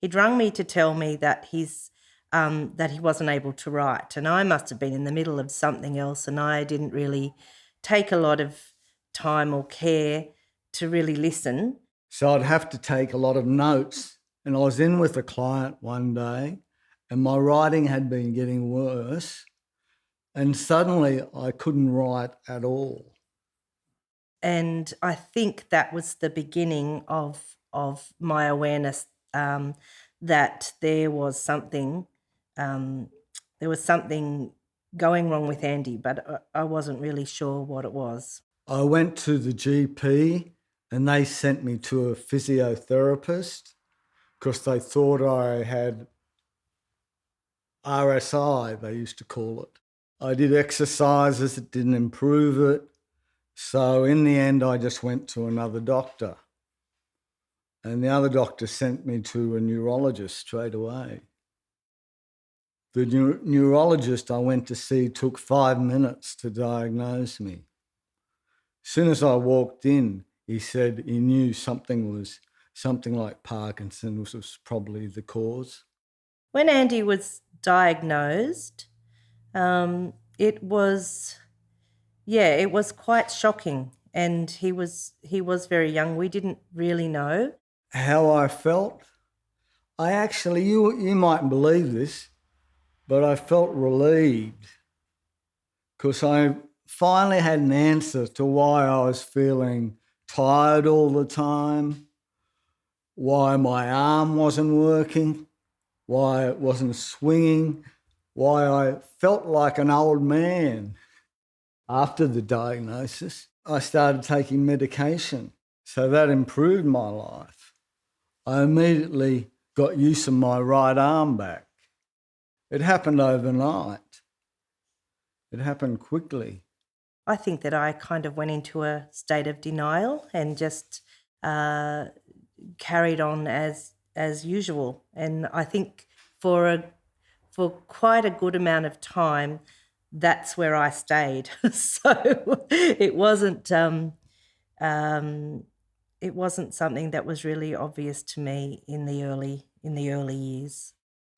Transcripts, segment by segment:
he'd rung me to tell me that that he wasn't able to write, and I must have been in the middle of something else, and I didn't really take a lot of time or care to really listen. So I'd have to take a lot of notes. And I was in with a client one day and my writing had been getting worse. And suddenly I couldn't write at all. And I think that was the beginning of my awareness, that um, there was something going wrong with Andy, but I wasn't really sure what it was. I went to the GP and they sent me to a physiotherapist because they thought I had RSI, they used to call it. I did exercises, it didn't improve it. So in the end, I just went to another doctor. And the other doctor sent me to a neurologist straight away. The neurologist I went to see took 5 minutes to diagnose me. As soon as I walked in, he said he knew something like Parkinson's was probably the cause. When Andy was diagnosed, it was quite shocking, and he was very young. We didn't really know How I felt? I actually, you mightn't believe this, but I felt relieved because I finally had an answer to why I was feeling tired all the time, why my arm wasn't working, why it wasn't swinging, why I felt like an old man. After the diagnosis, I started taking medication, so that improved my life. I immediately got use of my right arm back. It happened overnight. It happened quickly. I think that I kind of went into a state of denial and just carried on as usual. And I think for quite a good amount of time, that's where I stayed. So it wasn't something that was really obvious to me in the early years.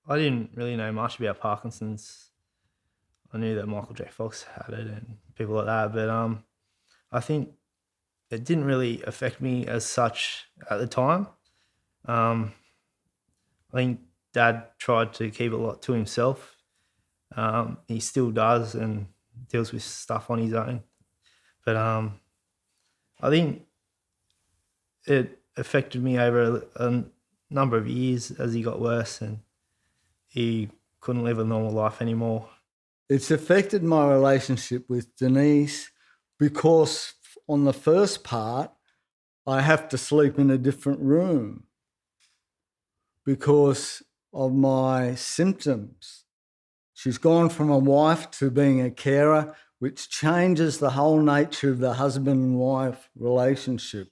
I didn't really know much about Parkinson's. I knew that Michael J. Fox had it and people like that, but I think it didn't really affect me as such at the time. I think Dad tried to keep a lot to himself. He still does and deals with stuff on his own. But I think it affected me over a number of years as he got worse and he couldn't live a normal life anymore. It's affected my relationship with Denise because on the first part, I have to sleep in a different room because of my symptoms. She's gone from a wife to being a carer, which changes the whole nature of the husband and wife relationship.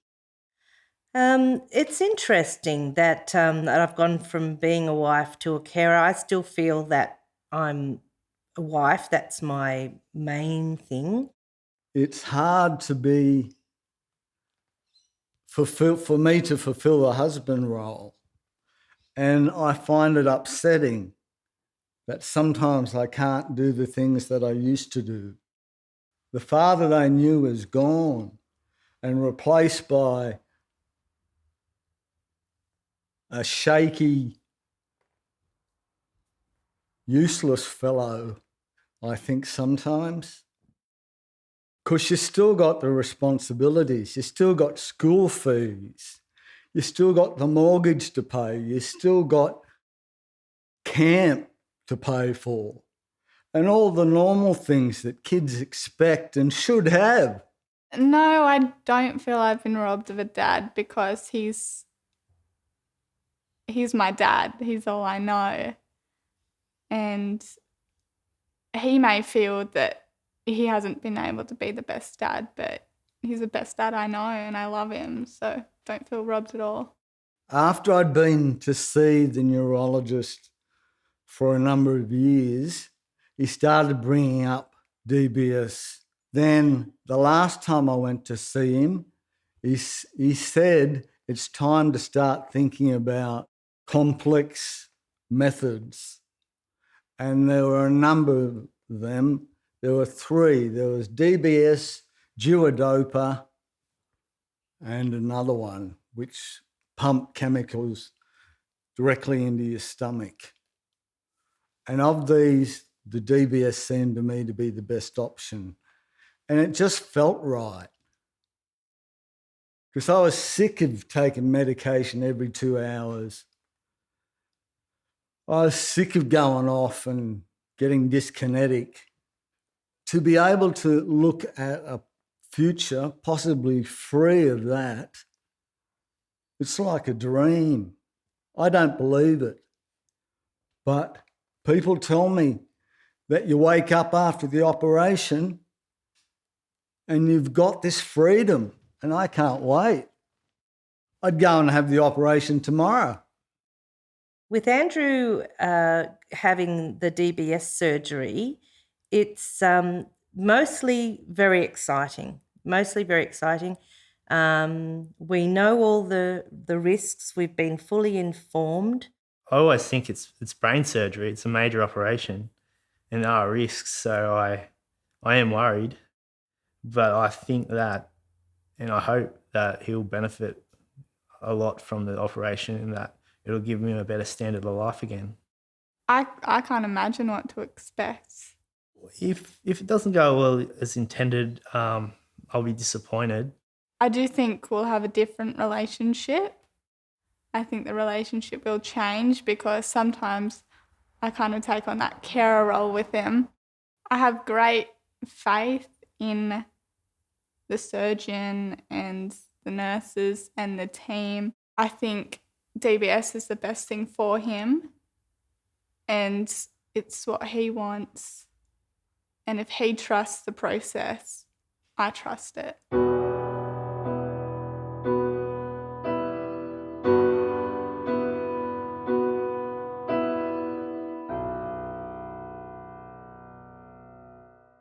It's interesting that I've gone from being a wife to a carer. I still feel that I'm a wife. That's my main thing. It's hard to for me to fulfill the husband role. And I find it upsetting that sometimes I can't do the things that I used to do. The father they knew is gone and replaced by a shaky, useless fellow, I think sometimes. Because you still got the responsibilities, you still got school fees, you still got the mortgage to pay, you still got camp to pay for, and all the normal things that kids expect and should have. No, I don't feel I've been robbed of a dad because he's my dad. He's all I know. And he may feel that he hasn't been able to be the best dad, but he's the best dad I know and I love him, so don't feel robbed at all. After I'd been to see the neurologist for a number of years, he started bringing up DBS. Then the last time I went to see him, he said it's time to start thinking about complex methods. And there were a number of them. There were three. There was DBS, duodopa, and another one, which pumped chemicals directly into your stomach. And of these, the DBS seemed to me to be the best option. And it just felt right. Because I was sick of taking medication every 2 hours. I was sick of going off and getting dyskinetic. To be able to look at a future possibly free of that, it's like a dream. I don't believe it. But people tell me that you wake up after the operation and you've got this freedom, and I can't wait. I'd go and have the operation tomorrow. With Andrew having the DBS surgery, it's mostly very exciting. We know all the risks. We've been fully informed. I always think it's brain surgery. It's a major operation, and there are risks. So I am worried, but I think that, and I hope that he'll benefit a lot from the operation, and that it'll give him a better standard of life again. I can't imagine what to expect. If it doesn't go well as intended, I'll be disappointed. I do think we'll have a different relationship. I think the relationship will change because sometimes I kind of take on that carer role with him. I have great faith in the surgeon and the nurses and the team. I think DBS is the best thing for him and it's what he wants. And if he trusts the process, I trust it.